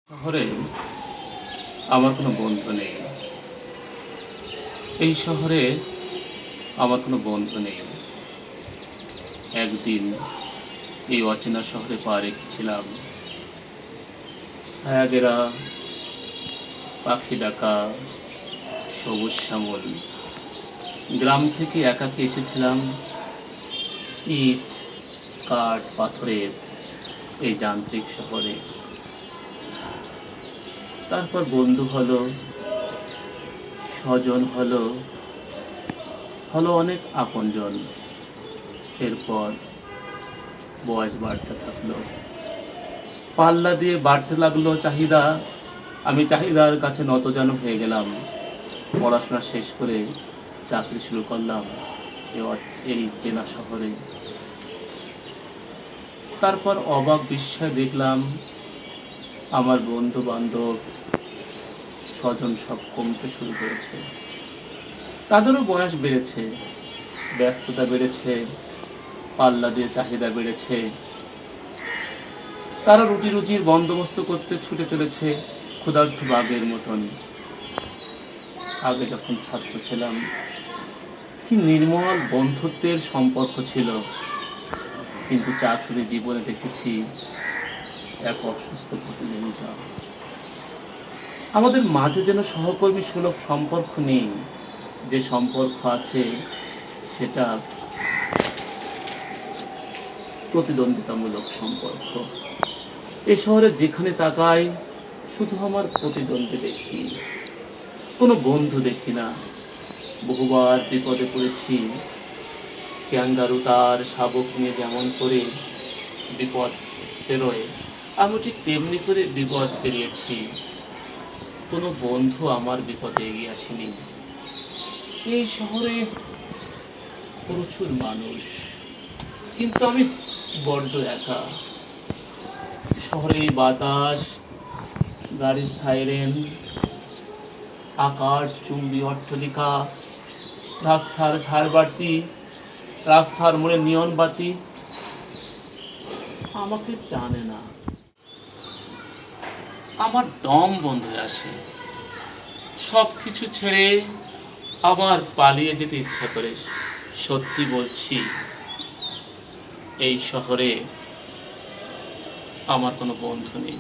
শহরে আমার কোনো বন্ধু নেই। এই শহরে আমার কোনো বন্ধু নেই। একদিন এই অচেনা শহরে পা রেখেছিলাম। ছায়াগেরা, পাখি ডাকা, সবুজ শ্যামল। গ্রাম থেকে একাকী এসেছিলাম ইট, কাঠ, পাথরের এই যান্ত্রিক শহরে। তারপর বন্ধু হলো, স্বজন হলো, হলো অনেক আপনজন। এরপর বয়স বাড়তে থাকলো, পাল্লা দিয়ে বাড়তে লাগলো চাহিদা। আমি চাহিদার কাছে নতজানু হয়ে গেলাম। পড়াশোনা শেষ করে চাকরি শুরু করলাম এই চেনা শহরে। তারপর অবাক বিস্ময়ে দেখলাম আমার বন্ধু বান্ধব, স্বজন সব কমতে শুরু করেছে। তাদেরও বয়স বেড়েছে, ব্যস্ততা বেড়েছে, পাল্লা দিয়ে চাহিদা বেড়েছে। তারা রুটি রুজির বন্দোবস্ত করতে ছুটে চলেছে ক্ষুধার্ত বাঘের মতন। আগে যখন ছাত্র ছিলাম, কি নির্মল বন্ধুত্বের সম্পর্ক ছিল, কিন্তু চাকরি জীবনে দেখেছি এক অসুস্থ প্রতিযোগিতা। আমাদের মাঝে যেন সহকর্মী সুলভ সম্পর্ক নেই। যে সম্পর্ক আছে সেটা প্রতিদ্বন্দ্বিতামূলক সম্পর্ক। এ শহরে যেখানে তাকাই শুধু আমার প্রতিদ্বন্দ্বী দেখি, কোনো বন্ধু দেখি না। বহুবার বিপদে পড়েছি। ক্যাঙ্গারু তার শাবক নিয়ে যেমন করে বিপদ পেরোয়, আমি ঠিক তেমনি করে বিপদ পেরিয়েছি। কোনো বন্ধু আমার বিপদে এগিয়ে আসেনি। এই শহরে প্রচুর মানুষ, কিন্তু আমি বড্ড একা। শহরে বাতাস, গাড়ির সাইরেন, আকাশ চুম্বী অট্টালিকা, রাস্তার ঝাড়বাতি, রাস্তার মোড়ে নিয়ন বাতি আমাকে টানে না। আমার দম বন্ধ হয়ে আসে। সব কিছু ছেড়ে আমার পালিয়ে যেতে ইচ্ছা করে। সত্যি বলছি, এই শহরে আমার কোনো বন্ধু নেই।